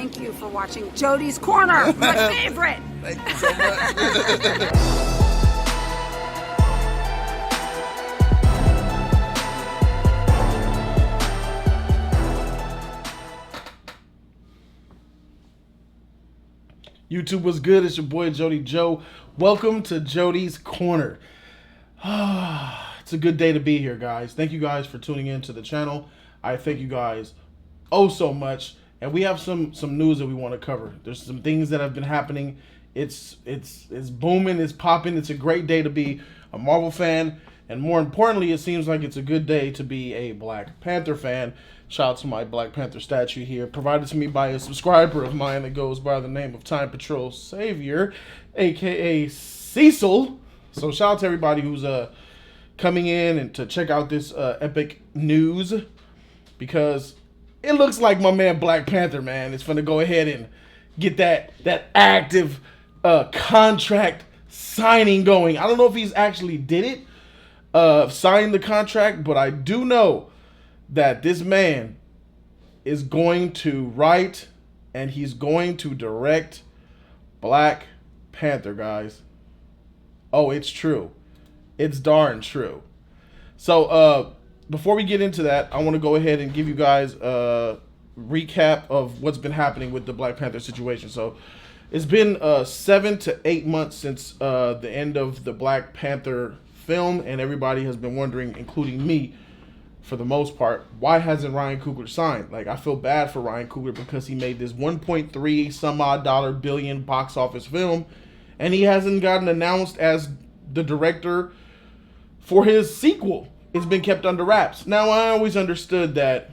Thank you for watching Jody's Corner, my favorite. Thank you so much. YouTube was good. It's your boy Jody Joe. Welcome to Jody's Corner. It's a good day to be here, guys. Thank you guys for tuning in to the channel. I thank you guys oh so much. And we have some news that we want to cover. There's some things that have been happening. It's booming, it's popping. It's a great day to be a Marvel fan. And more importantly, it seems like it's a good day to be a Black Panther fan. Shout out to my Black Panther statue here, provided to me by a subscriber of mine that goes by the name of Time Patrol Savior, aka Cecil. So shout out to everybody who's coming in and to check out this epic news, because it looks like my man Black Panther, man, is finna go ahead and get that active contract signing going. I don't know if he's actually did it, signed the contract, but I do know that this man is going to write and he's going to direct Black Panther, guys. Oh, it's true. It's darn true. So, before we get into that, I want to go ahead and give you guys a recap of what's been happening with the Black Panther situation. So, it's been 7 to 8 months since the end of the Black Panther film, and everybody has been wondering, including me, for the most part, why hasn't Ryan Coogler signed? Like, I feel bad for Ryan Coogler because he made this 1.3 some odd billion box office film, and he hasn't gotten announced as the director for his sequel. It's been kept under wraps. Now, I always understood that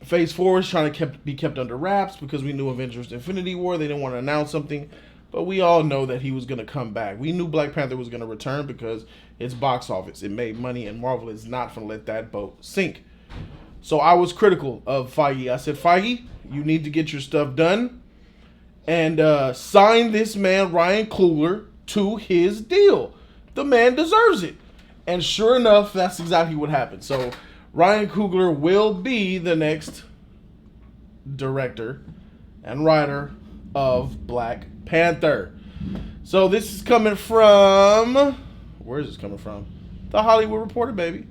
Phase 4 is trying to be kept under wraps because we knew Avengers Infinity War. They didn't want to announce something. But we all know that he was going to come back. We knew Black Panther was going to return because it's box office. It made money, and Marvel is not going to let that boat sink. So I was critical of Feige. I said, Feige, you need to get your stuff done and sign this man, Ryan Coogler, to his deal. The man deserves it. And sure enough, that's exactly what happened. So Ryan Coogler will be the next director and writer of Black Panther. So this is coming from, where is this coming from? The Hollywood Reporter, baby.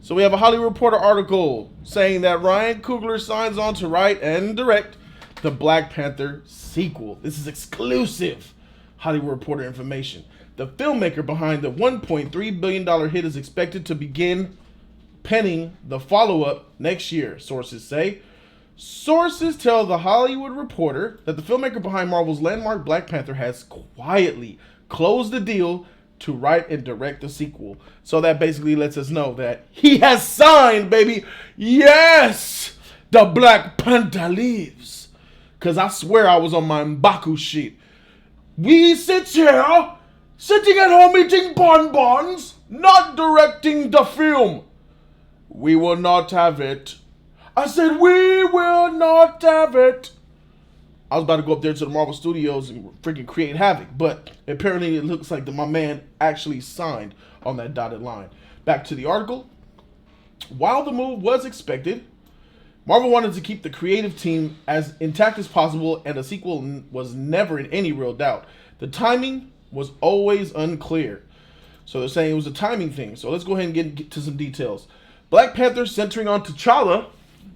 So we have a Hollywood Reporter article saying that Ryan Coogler signs on to write and direct the Black Panther sequel. This is exclusive Hollywood Reporter information. The filmmaker behind the $1.3 billion hit is expected to begin penning the follow-up next year, sources say. Sources tell The Hollywood Reporter that the filmmaker behind Marvel's landmark Black Panther has quietly closed the deal to write and direct the sequel. So that basically lets us know that he has signed, baby. Yes! The Black Panther lives. Because I swear I was on my M'Baku shit. We sit here, sitting at home eating bonbons, not directing the film. We will not have it. I said, we will not have it. I was about to go up there to the Marvel Studios and freaking create havoc, but apparently it looks like my man actually signed on that dotted line. Back to the article. While the move was expected, Marvel wanted to keep the creative team as intact as possible, and a sequel was never in any real doubt. The timing was always unclear. So they're saying it was a timing thing. So let's go ahead and get to some details. Black Panther, centering on T'Challa,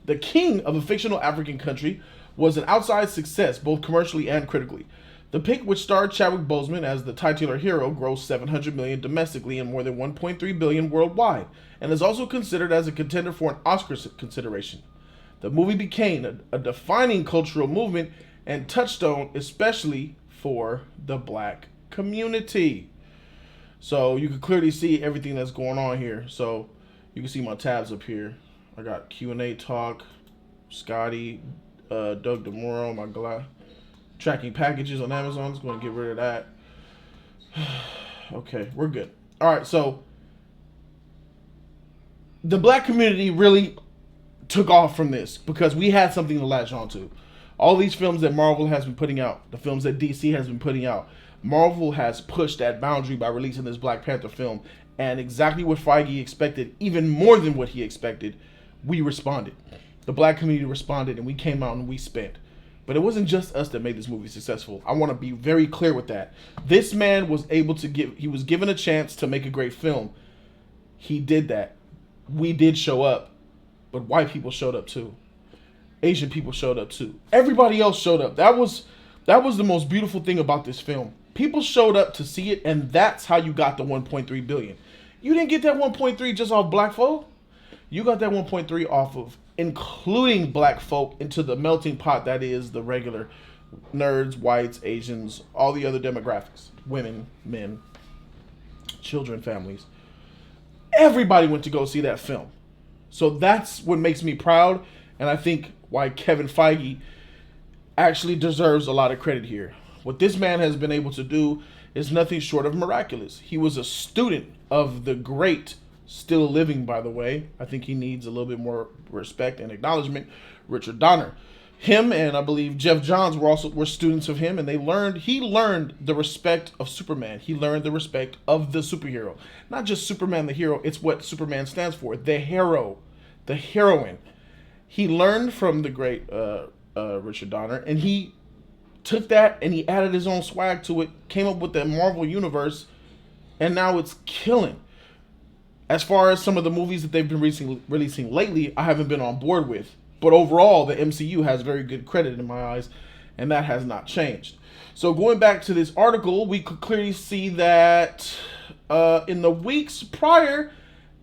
the king of a fictional African country, was an outsized success, both commercially and critically. The pick, which starred Chadwick Boseman as the titular hero, grossed $700 million domestically and more than $1.3 billion worldwide, and is also considered as a contender for an Oscar consideration. The movie became a defining cultural movement and touchstone, especially for the Black community. So you can clearly see everything that's going on here. So you can see my tabs up here. I got Q&A talk, Scotty, Doug DeMoro, my tracking packages on Amazon. Just going to get rid of that. Okay, we're good. All right, so the Black community really took off from this because we had something to latch on to. All these films that Marvel has been putting out, the films that DC has been putting out, Marvel has pushed that boundary by releasing this Black Panther film, and exactly what Feige expected, even more than what he expected, we responded. The Black community responded, and we came out and we spent. But it wasn't just us that made this movie successful. I want to be very clear with that. This man was able to he was given a chance to make a great film. He did that. We did show up, but white people showed up too. Asian people showed up too. Everybody else showed up. That was the most beautiful thing about this film. People showed up to see it, and that's how you got the 1.3 billion. You didn't get that 1.3 just off black folk. You got that 1.3 off of including black folk into the melting pot that is the regular nerds, whites, Asians, all the other demographics, women, men, children, families. Everybody went to go see that film. So that's what makes me proud, and I think why Kevin Feige actually deserves a lot of credit here. What this man has been able to do is nothing short of miraculous. He was a student of the great, still living, by the way. I think he needs a little bit more respect and acknowledgement. Richard Donner. Him and I believe Jeff Johns were students of him, and he learned the respect of Superman. He learned the respect of the superhero. Not just Superman the hero, it's what Superman stands for. The hero. The heroine. He learned from the great Richard Donner, and he took that and he added his own swag to it, came up with the Marvel universe, and now it's killing. As far as some of the movies that they've been releasing lately, I haven't been on board with. But overall, the MCU has very good credit in my eyes, and that has not changed. So going back to this article, we could clearly see that in the weeks prior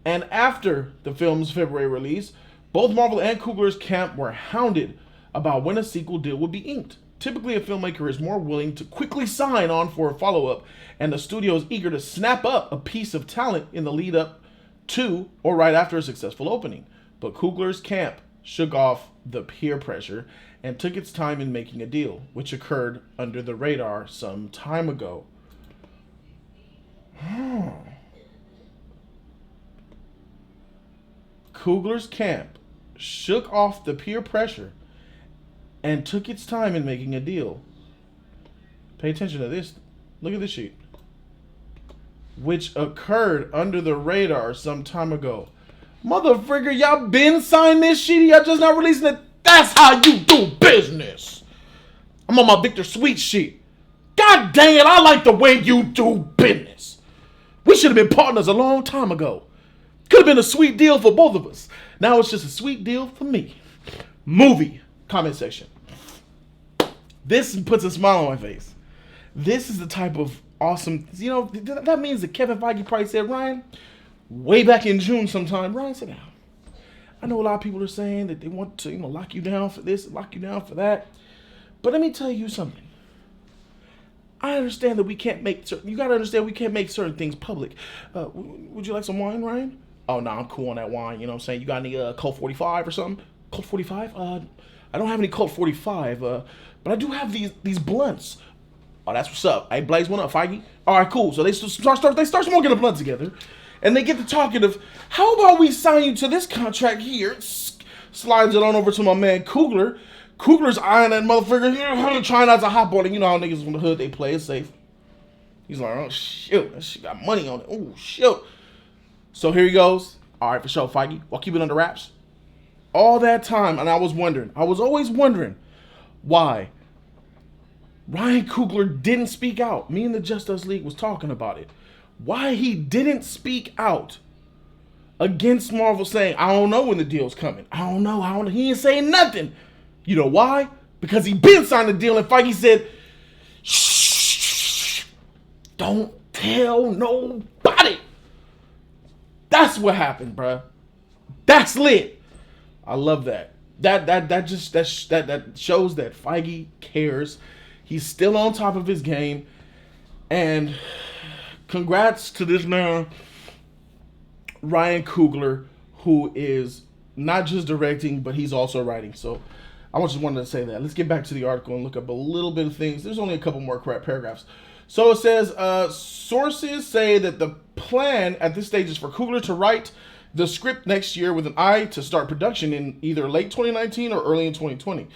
and after the film's February release, both Marvel and Coogler's camp were hounded about when a sequel deal would be inked. Typically, a filmmaker is more willing to quickly sign on for a follow-up, and the studio is eager to snap up a piece of talent in the lead-up to or right after a successful opening. But Coogler's camp shook off the peer pressure and took its time in making a deal, which occurred under the radar some time ago. Coogler's camp shook off the peer pressure and took its time in making a deal. Pay attention to this. Look at this sheet. Which occurred under the radar some time ago. Motherfricker, y'all been signed this sheet? Y'all just not releasing it? That's how you do business. I'm on my Victor Sweet sheet. God dang it, I like the way you do business. We should have been partners a long time ago. Could have been a sweet deal for both of us. Now it's just a sweet deal for me. Movie. Comment section. This puts a smile on my face. This is the type of awesome, that means that Kevin Feige probably said, Ryan, way back in June sometime, Ryan, sit down. I know a lot of people are saying that they want to, lock you down for this, lock you down for that. But let me tell you something. I understand that we can't make you got to understand we can't make certain things public. Would you like some wine, Ryan? Oh, no, I'm cool on that wine. You know what I'm saying? You got any Colt 45 or something? Colt 45? I don't have any Colt 45, but I do have these blunts. Oh, that's what's up. Hey, blaze one up, Feige. All right, cool. So they start smoking a blunt together, and they get to talking of, how about we sign you to this contract here? Slides it on over to my man Coogler. Coogler's eyeing that motherfucker, trying not to hop on it. You know how niggas from the hood, they play it safe. He's like, oh, shit, that shit got money on it. Oh, shit. So here he goes. All right, for sure, Feige. I'll keep it under wraps. All that time, and I was always wondering why Ryan Coogler didn't speak out. Me and the Just Us League was talking about it. Why he didn't speak out against Marvel saying, I don't know when the deal's coming. I don't know. He ain't saying nothing. You know why? Because he been signed the deal, and Feige said, shh, don't tell nobody. That's what happened, bruh. That's lit. I love that. That shows that Feige cares. He's still on top of his game. And congrats to this man, Ryan Coogler, who is not just directing, but he's also writing. So I just wanted to say that. Let's get back to the article and look up a little bit of things. There's only a couple more paragraphs. So it says, sources say that the plan at this stage is for Coogler to write the script next year with an eye to start production in either late 2019 or early in 2020.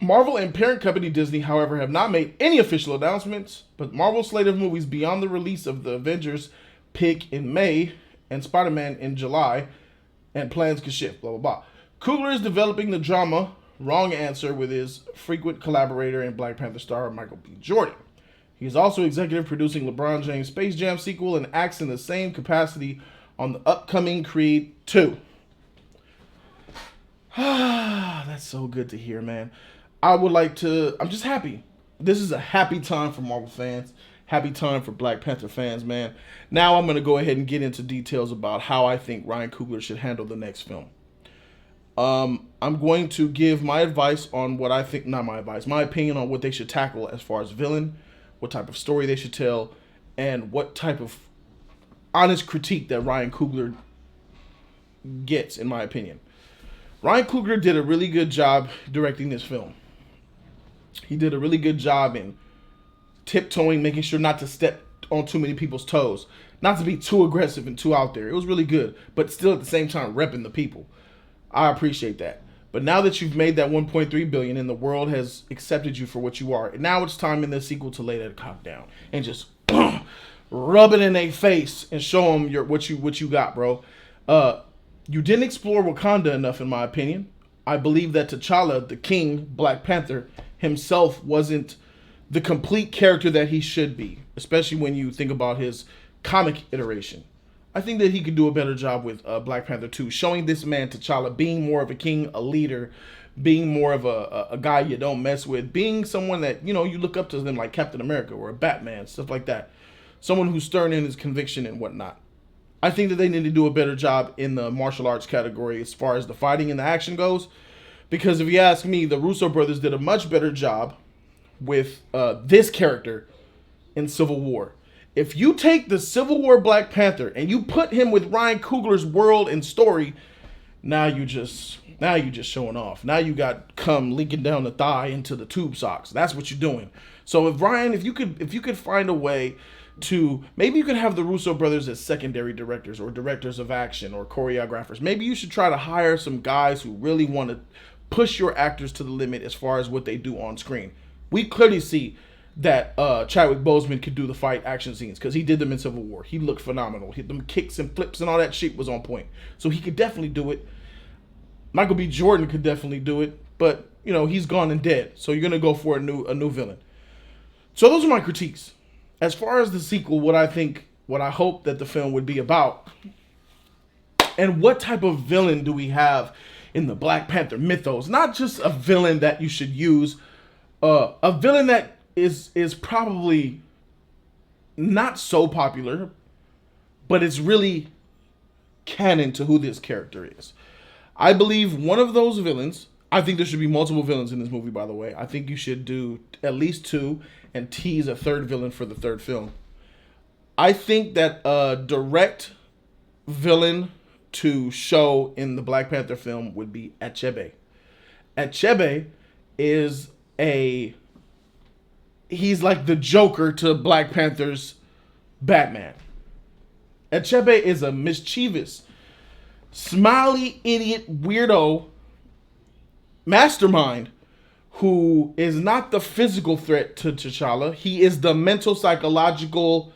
Marvel and parent company Disney, however, have not made any official announcements, but Marvel's slate of movies beyond the release of the Avengers pick in May and Spider-Man in July, and plans could shift, blah, blah, blah. Coogler is developing the drama Wrong answer with his frequent collaborator and Black Panther star Michael B. Jordan. He's also executive producing LeBron James' Space Jam sequel and acts in the same capacity on the upcoming Creed 2. That's so good to hear, man. I'm just happy. This is a happy time for Marvel fans. Happy time for Black Panther fans, man. Now I'm going to go ahead and get into details about how I think Ryan Coogler should handle the next film. I'm going to give my advice on what I think, not my advice, my opinion on what they should tackle as far as villain, what type of story they should tell, and what type of honest critique that Ryan Coogler gets, in my opinion. Ryan Coogler did a really good job directing this film. He did a really good job in tiptoeing, making sure not to step on too many people's toes, not to be too aggressive and too out there. It was really good, but still at the same time repping the people. I appreciate that. But now that you've made that 1.3 billion and the world has accepted you for what you are, and now it's time in the sequel to lay that cock down and just rub it in their face and show them what you got, bro. You didn't explore Wakanda enough, in my opinion. I believe that T'Challa, the King, Black Panther, himself wasn't the complete character that he should be, especially when you think about his comic iteration. I think that he could do a better job with Black Panther 2, showing this man T'Challa being more of a king, a leader, being more of a guy you don't mess with, being someone that, you look up to them like Captain America or a Batman, stuff like that. Someone who's stern in his conviction and whatnot. I think that they need to do a better job in the martial arts category as far as the fighting and the action goes. Because if you ask me, the Russo brothers did a much better job with this character in Civil War. If you take the Civil War Black Panther and you put him with Ryan Coogler's world and story, now you just showing off. Now you got cum leaking down the thigh into the tube socks. That's what you're doing. So if you could find a way to, maybe you could have the Russo brothers as secondary directors or directors of action or choreographers. Maybe you should try to hire some guys who really want to push your actors to the limit as far as what they do on screen. We clearly see that Chadwick Boseman could do the fight action scenes because he did them in Civil War. He looked phenomenal. Them kicks and flips and all that shit was on point. So he could definitely do it. Michael B. Jordan could definitely do it, but he's gone and dead. So you're gonna go for a new villain. So those are my critiques. As far as the sequel, what I hope that the film would be about, and what type of villain do we have in the Black Panther mythos? Not just a villain that you should use, a villain that is probably not so popular, but it's really canon to who this character is. I believe one of those villains, I think there should be multiple villains in this movie, by the way. I think you should do at least two and tease a third villain for the third film. I think that a direct villain to show in the Black Panther film would be Achebe. Achebe is he's like the Joker to Black Panther's Batman. Achebe is a mischievous, smiley, idiot, weirdo mastermind who is not the physical threat to T'Challa. He is the mental, psychological.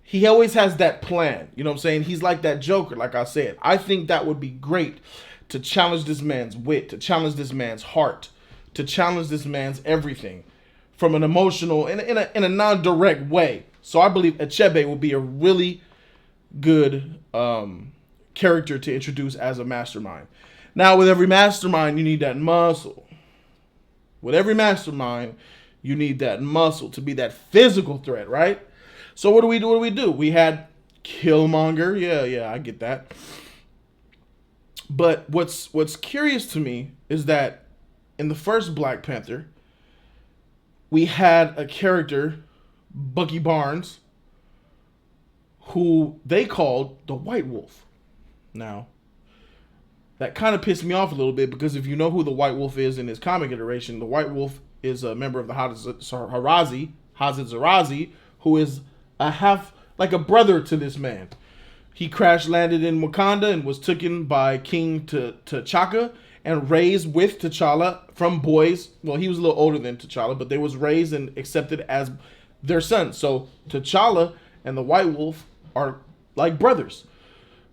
He always has that plan. You know what I'm saying? He's like that Joker, like I said. I think that would be great to challenge this man's wit, to challenge this man's heart, to challenge this man's everything from an emotional, in a non-direct way. So I believe Achebe will be a really good character to introduce as a mastermind. Now, with every mastermind, you need that muscle. With every mastermind, you need that muscle to be that physical threat, right? So what do we do? We had Killmonger. Yeah, I get that. But what's curious to me is that in the first Black Panther, we had a character, Bucky Barnes, who they called the White Wolf. Now, that kind of pissed me off a little bit because if you know who the White Wolf is in his comic iteration, the White Wolf is a member of the Hazard Zarazi, who is like a brother to this man. He crash landed in Wakanda and was taken by King T'Chaka and raised with T'Challa from boys. Well, he was a little older than T'Challa, but they was raised and accepted as their son. So T'Challa and the White Wolf are like brothers.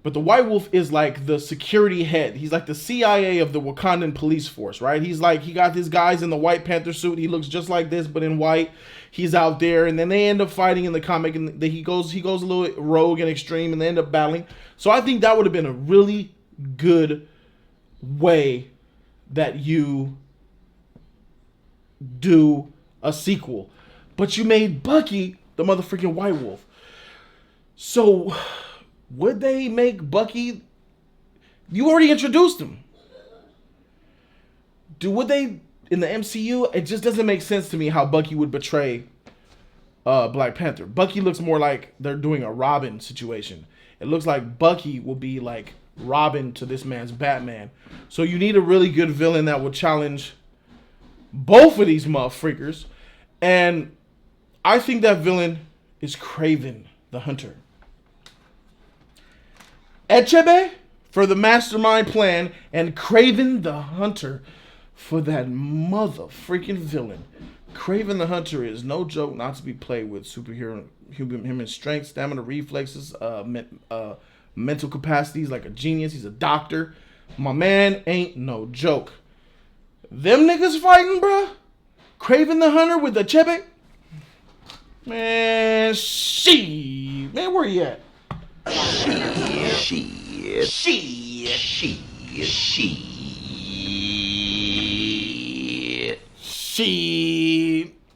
But the White Wolf is like the security head. He's like the CIA of the Wakandan police force, right? He's like, he got these guys in the white Panther suit. He looks just like this, but in white. He's out there, and then they end up fighting in the comic, and he goes a little rogue and extreme, and they end up battling. So I think that would have been a really good way that you do a sequel. But you made Bucky the motherfucking White Wolf. So would they make Bucky? You already introduced him. Would they in the MCU? It just doesn't make sense to me how Bucky would betray Black Panther. Bucky looks more like they're doing a Robin situation. It looks like Bucky will be like Robin to this man's Batman. So you need a really good villain that will challenge both of these motherfuckers. And I think that villain is Kraven the Hunter. Echebe for the mastermind plan, and Kraven the Hunter for that mother freaking villain. Kraven the Hunter is no joke, not to be played with. Superhero, human strength, stamina, reflexes, mental capacities, like a genius. He's a doctor. My man ain't no joke. Them niggas fighting, bruh. Kraven the Hunter with the Chebe. Man, man, where you at? She.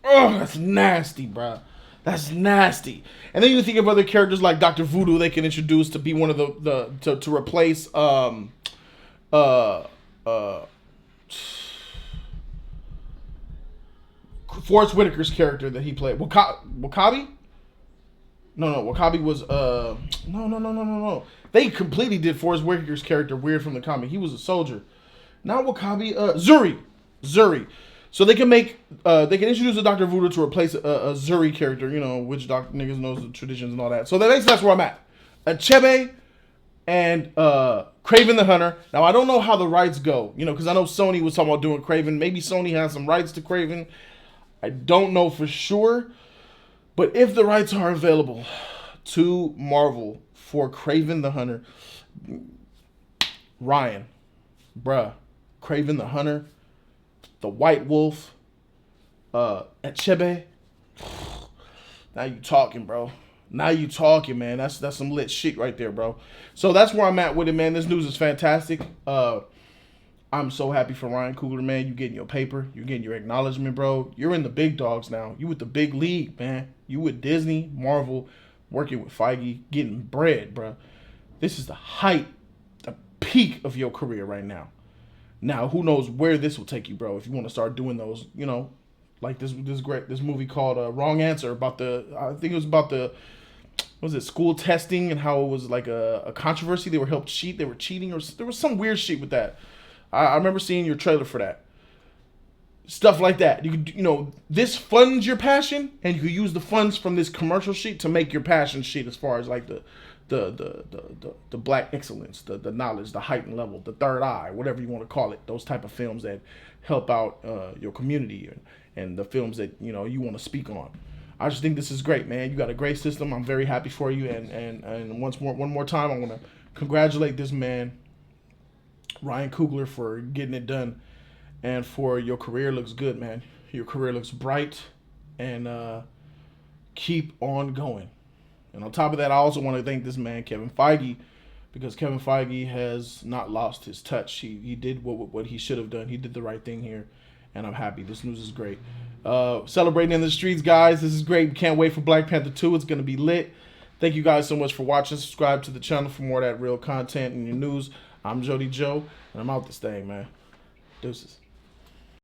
Oh, that's nasty, bro. That's nasty. And then you think of other characters like Dr. Voodoo they can introduce to be one of to replace Forrest Whitaker's character that he played. Wakabi? No. Wakabi was no. They completely did Forrest Whitaker's character weird from the comic. He was a soldier. Not Wakabi. Zuri. So they can introduce a Dr. Voodoo to replace a Zuri character. You know, which doctor niggas knows the traditions and all that. So that's where I'm at. Achebe and Kraven the Hunter. Now I don't know how the rights go. You know, because I know Sony was talking about doing Kraven. Maybe Sony has some rights to Kraven. I don't know for sure. But if the rights are available to Marvel for Kraven the Hunter, Ryan, bruh, Kraven the Hunter, the White Wolf, Achebe. Now you talking, bro. Now you talking, man. That's some lit shit right there, bro. So that's where I'm at with it, man. This news is fantastic. I'm so happy for Ryan Coogler, man. You getting your paper. You getting your acknowledgement, bro. You're in the big dogs now. You with the big league, man. You with Disney, Marvel, working with Feige, getting bread, bro. This is the height, the peak of your career right now. Now, who knows where this will take you, bro? If you want to start doing those, you know, like this movie called Wrong Answer about I think it was about school testing and how it was like a controversy. They were cheating, or there was some weird shit with that. I remember seeing your trailer for that. Stuff like that. You know, this funds your passion, and you can use the funds from this commercial sheet to make your passion sheet as far as like the black excellence, the knowledge, the heightened level, the third eye, whatever you want to call it. Those type of films that help out your community and the films that, you know, you want to speak on. I just think this is great, man. You got a great system. I'm very happy for you. And one more time, I want to congratulate this man, Ryan Coogler, for getting it done, and for your career. Looks good, man. Your career looks bright, and keep on going. And on top of that, I also want to thank this man, Kevin Feige, because Kevin Feige has not lost his touch. He did what he should have done. He did the right thing here, and I'm happy. This news is great. Celebrating in the streets, guys. This is great. Can't wait for Black Panther 2. It's going to be lit. Thank you guys so much for watching. Subscribe to the channel for more of that real content and your news. I'm Jody Joe, and I'm out this thing, man. Deuces.